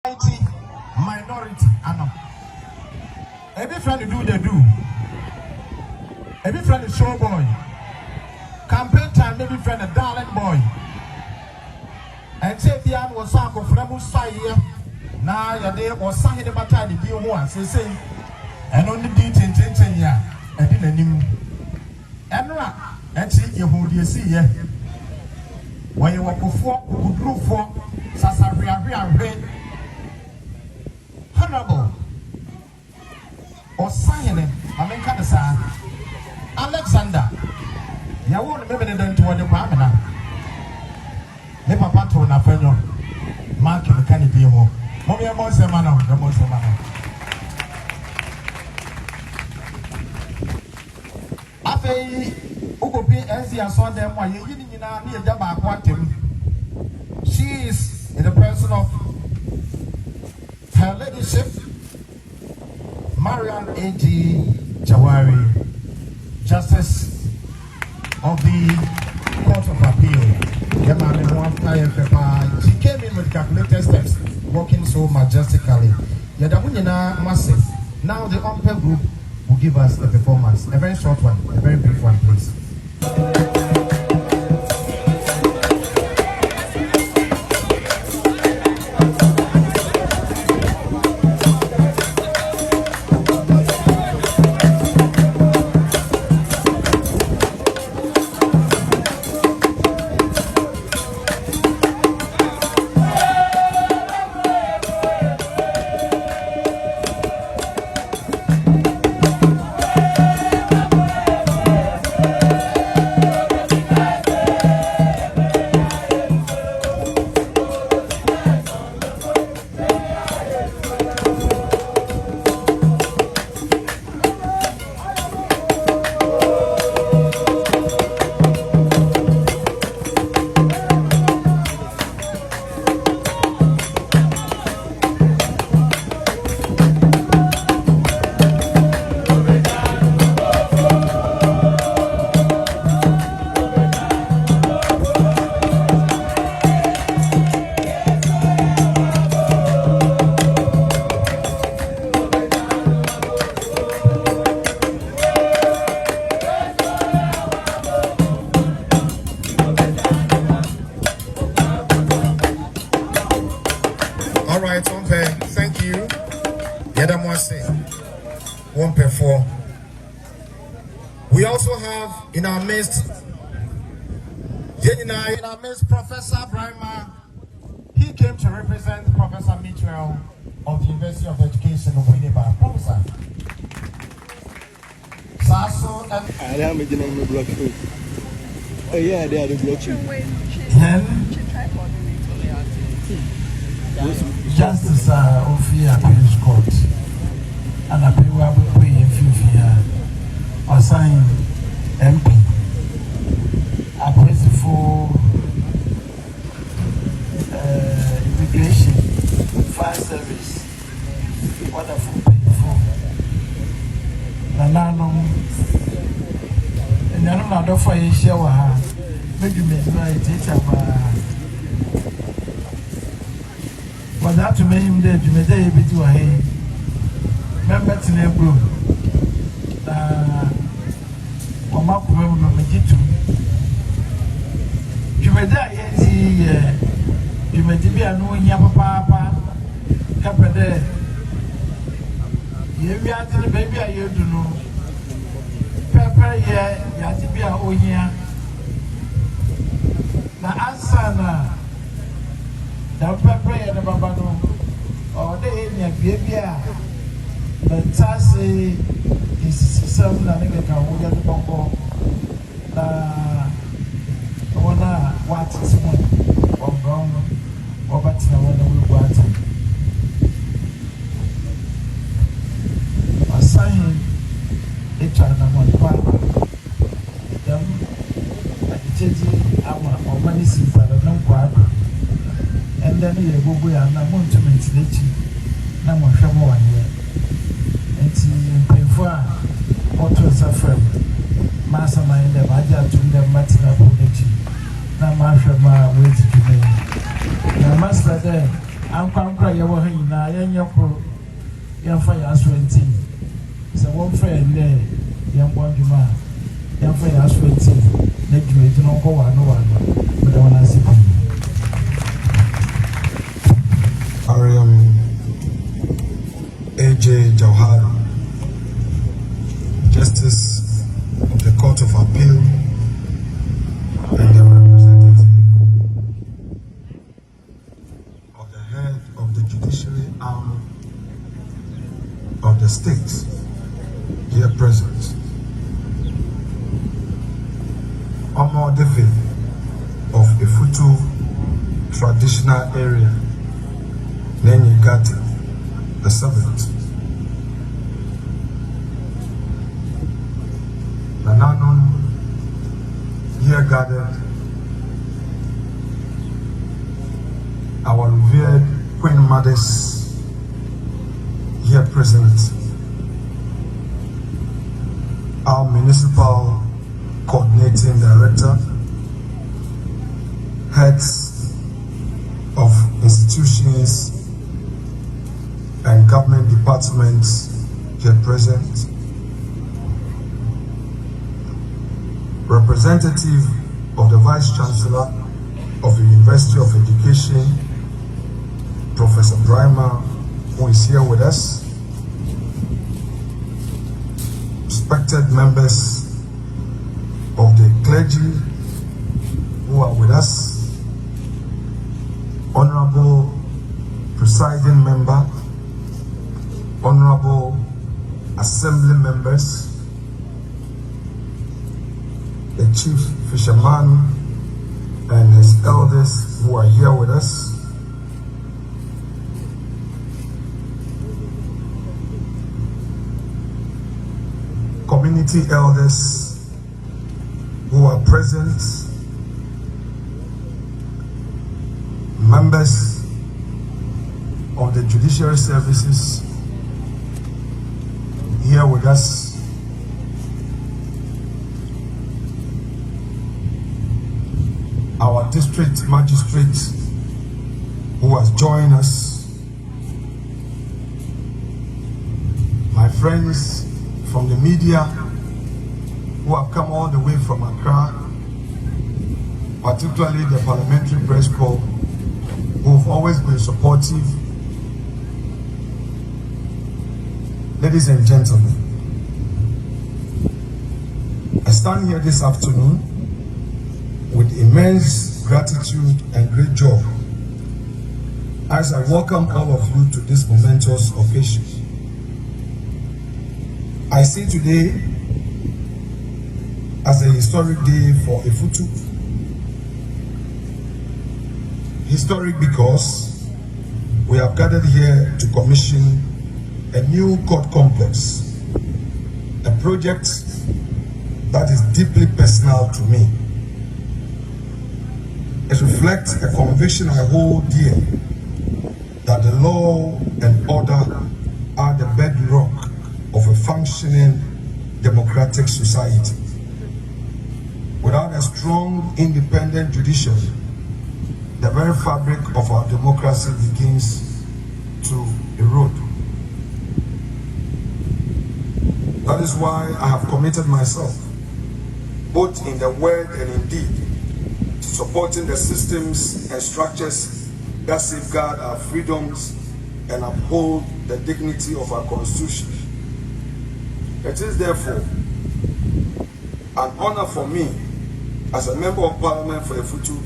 minority, I know. Every friend do they do. Every friend is show boy. Campaign time, every friend a darling boy. And say the an was Sanko from Saya. Now your day was sang the battle, the one, say, and only did in 10 years. I didn't know. And see you hold your see ya. When you walk for, good roof for, Sasaria, Honorable or signing, I mean, Kadasa Alexander. You won't remember them to the Pamela. Never patrol na friend, Mark the Kennedy. Mommy, I'm also a man of the most of man. After Ugopi, as you saw them, while you're eating in our near Jabba Quantum, she is in the person of Her Ladyship, Marian A.G. Jawari, Justice of the Court of Appeal. She came in with calculated steps, walking so majestically. Yadamunina massive. Now the Umper group will give us a performance, a very short one, a very brief one, please. Thank you. One per four. We also have in our midst, Professor Brima. He came to represent Professor Mitchell of the University of Education of Winnipeg. Professor. Sasso and I am a general blockchain. Oh yeah, they are the blockchain. Justice Ophia Appeals Court and Appeal Pay a few assigned MP. I praise for immigration, fire service, wonderful people. Nanano and another fire shower. Maybe it's about. But that to make him dead, you may say a bit to a hay. Remember to name blue. Omaku Majitu. You may die, you may be a no Papa Capade. You be out to the baby, I do know. Pepper, yeah, you have to be a own year. Now, answer. The pepper and the babano, or the Indian baby, the Tassi is some Naniga Kawaga Bongo. Ona what is one or gone or but no one will want a sign each other one part. Them at the changing our money since I don't know. And then you go and I want to mention it. Now, I'm sure one year. And see, before what was a friend, mastermind them, I just took them Martina Punichi. Now, Marsha, my way to me. Now, Master, there, ankwankwa yɛwɔ ha nyinaa yɛnyɛ koro yɛmfa yɛ aso nti sɛ wɔmfa yɛ nnɛ yɛmbɔ adwuma a yɛmfa yɛ aso nti na dwumadi no nkɔ wano mede wɔn ase bi. I am AJ Jawhar, Justice of the Court of Appeal and the representative of the head of the judiciary arm of the state here present. Omo David of Ifutu traditional area, Nenyigati, the seventh. Nananon here gathered, our revered Queen Mothers here present, our municipal coordinating director, heads of institutions and government departments here present, representative of the Vice Chancellor of the University of Education, Professor Brima, who is here with us, respected members of the clergy who are with us, Honorable Presiding Member, Honorable Assembly members, the Chief Fisherman and his elders who are here with us, community elders who are present, members of the judiciary services here with us, our district magistrate who has joined us, my friends from the media who have come all the way from Accra, particularly the Parliamentary Press Corps, who have always been supportive. Ladies and gentlemen, I stand here this afternoon with immense gratitude and great joy as I welcome all of you to this momentous occasion. I see today as a historic day for Ifutu. Historic because we have gathered here to commission a new court complex, a project that is deeply personal to me. It reflects a conviction I hold dear that the law and order are the bedrock of a functioning democratic society. Without a strong, independent judiciary, the very fabric of our democracy begins to erode. That is why I have committed myself, both in the word and in deed, to supporting the systems and structures that safeguard our freedoms and uphold the dignity of our Constitution. It is therefore an honor for me as a Member of Parliament for Ifutu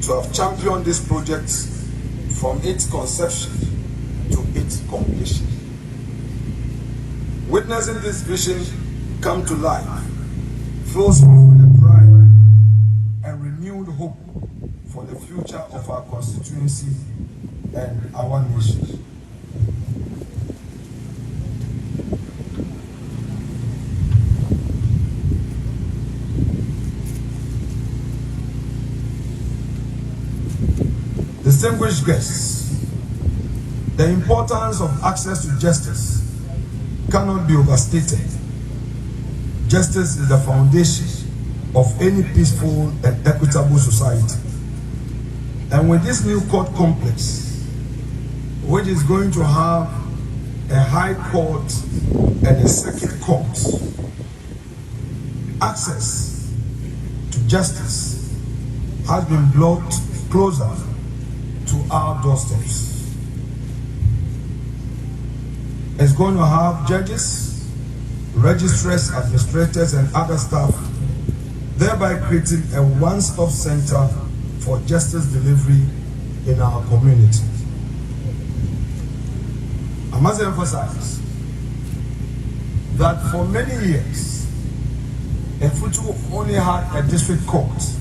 to have championed this project from its conception to its completion. Witnessing this vision come to life fills me with a pride and renewed hope for the future of our constituency and our nation. Distinguished guests, the importance of access to justice cannot be overstated. Justice is the foundation of any peaceful and equitable society. And with this new court complex, which is going to have a high court and a circuit court. Access to justice has been brought closer to our doorsteps. It's going to have judges, registrars, administrators, and other staff, thereby creating a one-stop center for justice delivery in our community. I must emphasize that for many years, Efutu only had a district court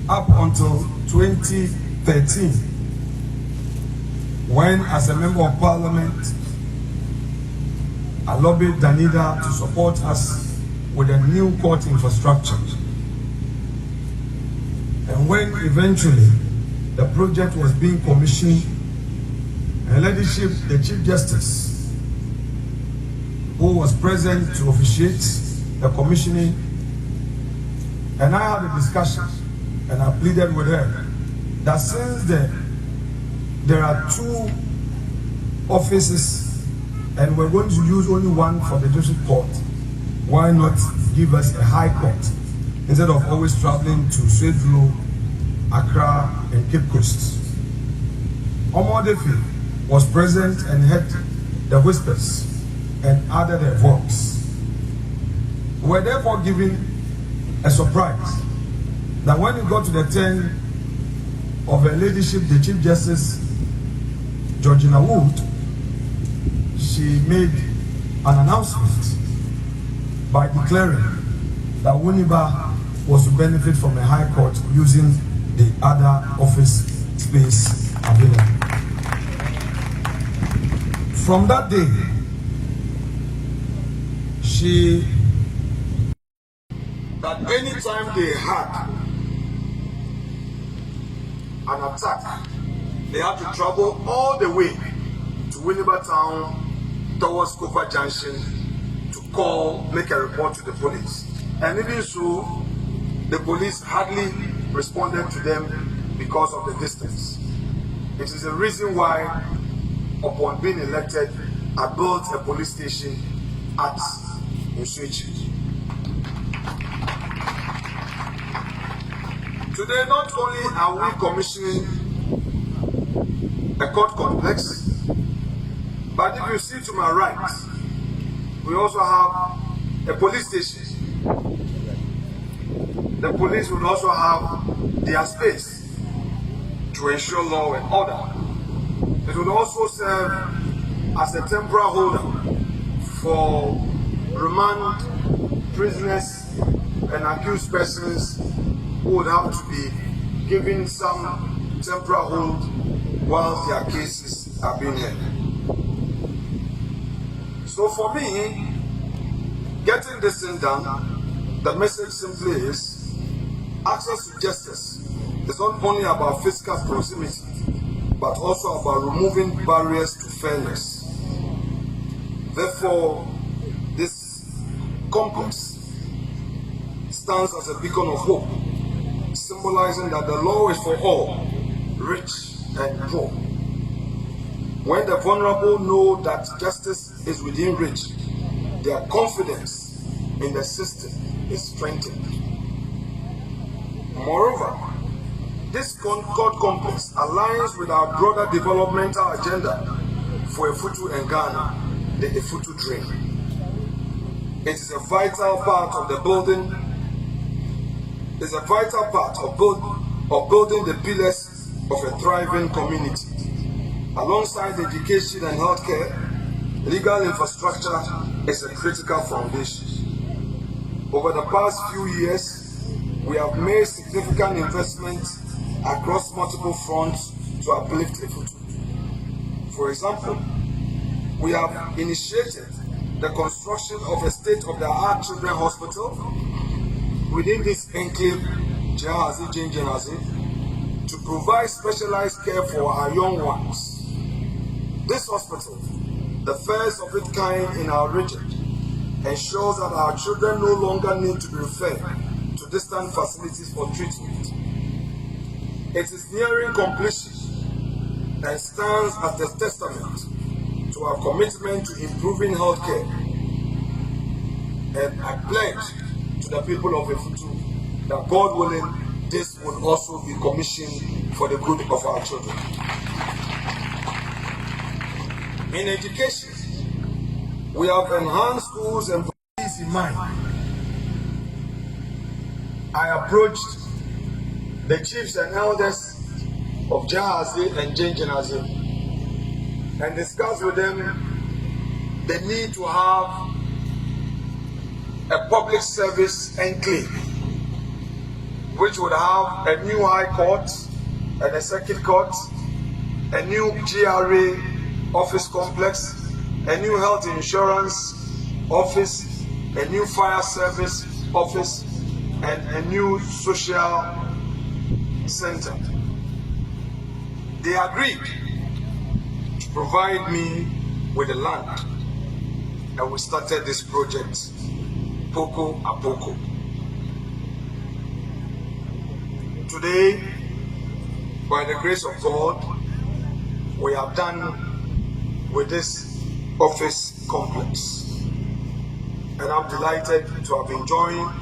up until 2013, when, as a member of parliament, I lobbied Danida to support us with a new court infrastructure. And when eventually the project was being commissioned, and leadership, the Chief Justice, who was present to officiate the commissioning, and I had a discussion, and I pleaded with her that since there are two offices and we're going to use only one for the district court, why not give us a high court instead of always traveling to Swedru, Accra, and Cape Coast? Omodefi was present and heard the whispers and added a voice. We were therefore given a surprise that when it got to the turn of her ladyship, the Chief Justice, Georgina Wood, she made an announcement by declaring that Winneba was to benefit from a high court using the other office space available. From that day, that anytime they had an attack, they had to travel all the way to Winneba Town towards Kofa Junction to make a report to the police. And even so, the police hardly responded to them because of the distance. It is the reason why, upon being elected, I built a police station at Uswechi. Today, not only are we commissioning a court complex, but if you see to my right, we also have a police station. The police will also have their space to ensure law and order. It will also serve as a temporary holder for remand prisoners and accused persons who would have to be given some temporary hold while their cases are being heard. So for me, getting this thing done, the message simply is access to justice is not only about physical proximity, but also about removing barriers to fairness. Therefore, this complex stands as a beacon of hope, symbolizing that the law is for all, rich and poor. When the vulnerable know that justice is within reach, their confidence in the system is strengthened. Moreover, this court complex aligns with our broader developmental agenda for Efutu and Ghana, the Efutu Dream. It is a vital part of the building. It's a vital part of building the pillars of a thriving community. Alongside education and healthcare, legal infrastructure is a critical foundation. Over the past few years, we have made significant investments across multiple fronts to uplift Efutu. For example, we have initiated the construction of a state-of-the-art children's hospital within this enclave, to provide specialized care for our young ones. This hospital, the first of its kind in our region, ensures that our children no longer need to be referred to distant facilities for treatment. It is nearing completion, and stands as a testament to our commitment to improving healthcare. And I pledge to the people of Efutu that, God willing, this will also be commissioned for the good of our children. In education, we have enhanced schools and policies in mind. I approached the chiefs and elders of Jahazi and Jenjinazi and discussed with them the need to have a public service enclave, which would have a new high court and a circuit court, a new GRA office complex, a new health insurance office, a new fire service office, and a new social center. They agreed to provide me with the land, and we started this project Poco a Poco. Today, by the grace of God, we are done with this office complex, and I'm delighted to have been joined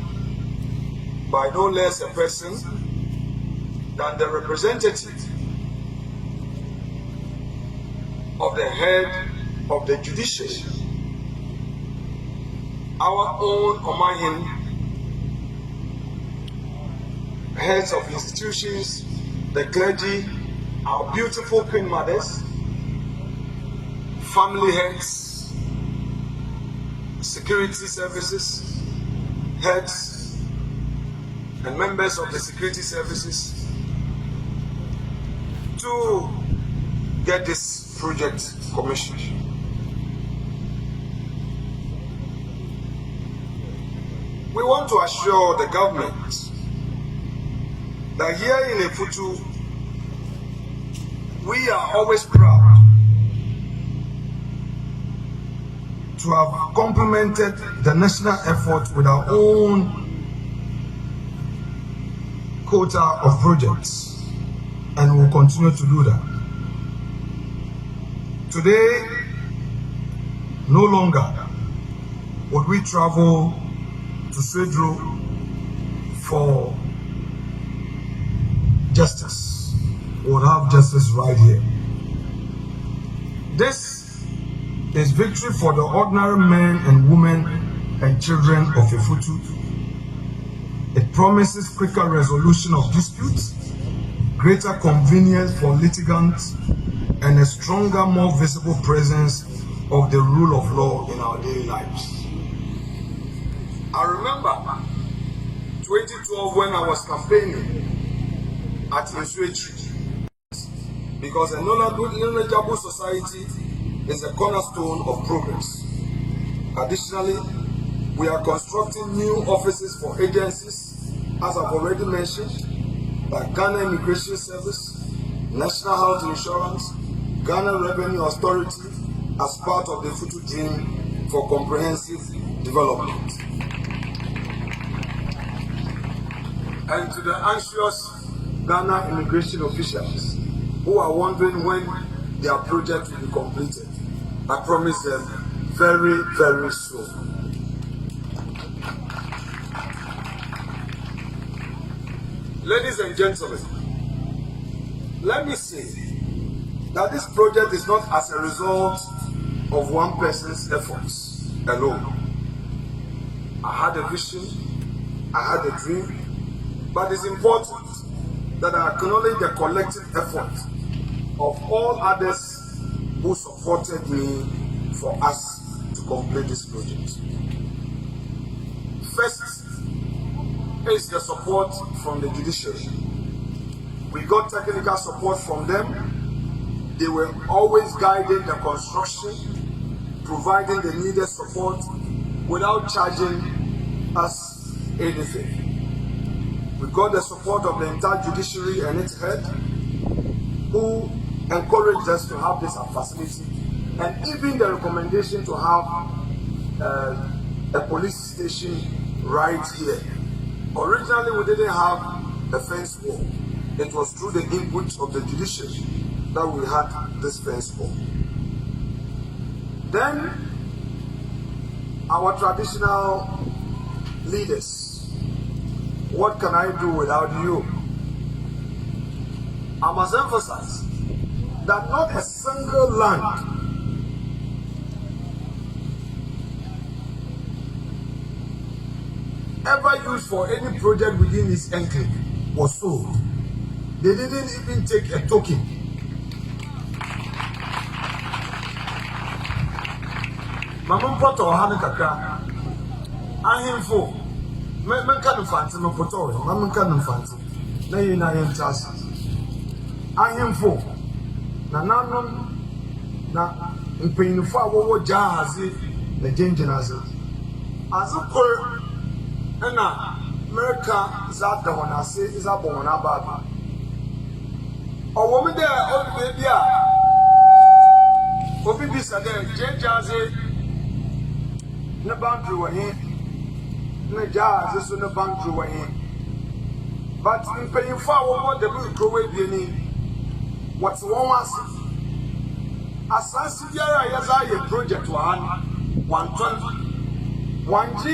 by no less a person than the representative of the head of the judiciary, our own Omahin, heads of institutions, the clergy, our beautiful queen mothers, family heads, security services heads, and members of the security services to get this project commissioned. We want to assure the government that here in Efutu, we are always proud to have complemented the national effort with our own quota of projects, and will continue to do that. Today, no longer would we travel to Swedro for justice. We would have justice right here. This is victory for the ordinary men and women and children of Efutu. It promises quicker resolution of disputes, greater convenience for litigants, and a stronger, more visible presence of the rule of law in our daily lives. I remember 2012 when I was campaigning at Inswechi, because a knowledgeable society is a cornerstone of progress. Additionally, we are constructing new offices for agencies, as I've already mentioned, like Ghana Immigration Service, National Health Insurance, Ghana Revenue Authority, as part of the Futu Dream for comprehensive development. And to the anxious Ghana immigration officials who are wondering when their project will be completed, I promise them very, very soon. Ladies and gentlemen, let me say that this project is not as a result of one person's efforts alone. I had a vision, I had a dream, but it's important that I acknowledge the collective effort of all others who supported me for us to complete this project. First is the support from the judiciary. We got technical support from them. They were always guiding the construction, providing the needed support without charging us anything. We got the support of the entire judiciary and its head, who encouraged us to have this facility, and even the recommendation to have a police station right here. Originally, we didn't have a fence wall. It was through the input of the judiciary that we had this fence for. Then our traditional leaders, what can I do without you? I must emphasize that not a single land ever used for any project within this enclave was sold. They didn't even take a token. Mama poto ohane kakra. Ahemfo. Men kan mfanti no poto. Mama kan mfanti. Na yi na yen chance. Ahemfo. Na nanom na mpanyinfo a wowo jaaze na gengenaze. Azukor na America za da wana se za bo wana ba. Owo mi de o baby a obi bisa de gengenaze na boundary wa here na jaaze so na boundary wa here. But mpanyinfo a wowo de bi grow bi ni what's one was asasi biara yaza ye project wa han 120 1G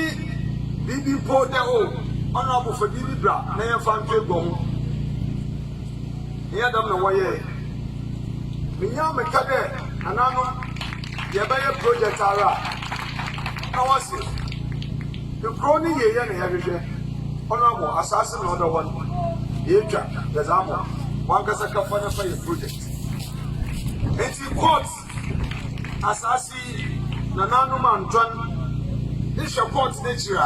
bibi po de o honorable for bibi bra na ye fan pe go ho ya dam na waye minya me ka de anano ye ba ye project ara na wasi the crony ye ye na ye hwehwe honorable asasi no do one ye twa the zamo one kasa ka fa na fa ye project enti court asasi na nanu manton this report nature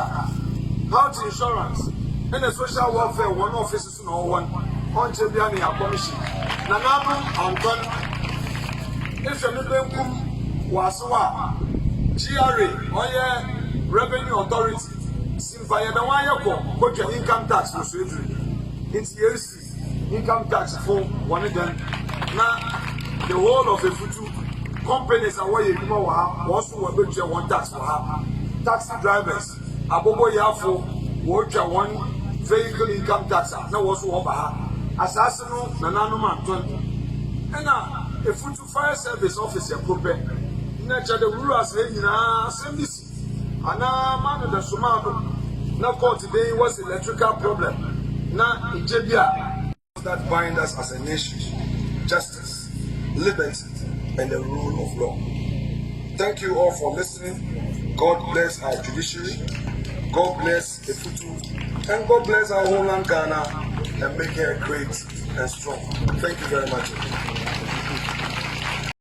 health insurance and the social welfare one office no one on Chebiani commission na nanu anton if you benkum waswa GRA oye revenue authority simpa ye da wan yakọ kodwa income tax no so eduru it's years income tax for one then na the whole of the futu companies are where you know also will be one tax for her taxi drivers abobo yafo watch one vehicle income tax na also over her assassino na nanu manton na a futu fire service officer proper na cha the rulers nyina assembly ana man the sumado na court today was electrical problem na ijebia that bind us as a nation: justice, liberty, and the rule of law. Thank you all for listening. God bless our judiciary, God bless the Futu, and God bless our whole land Ghana and make it great and strong. Thank you very much.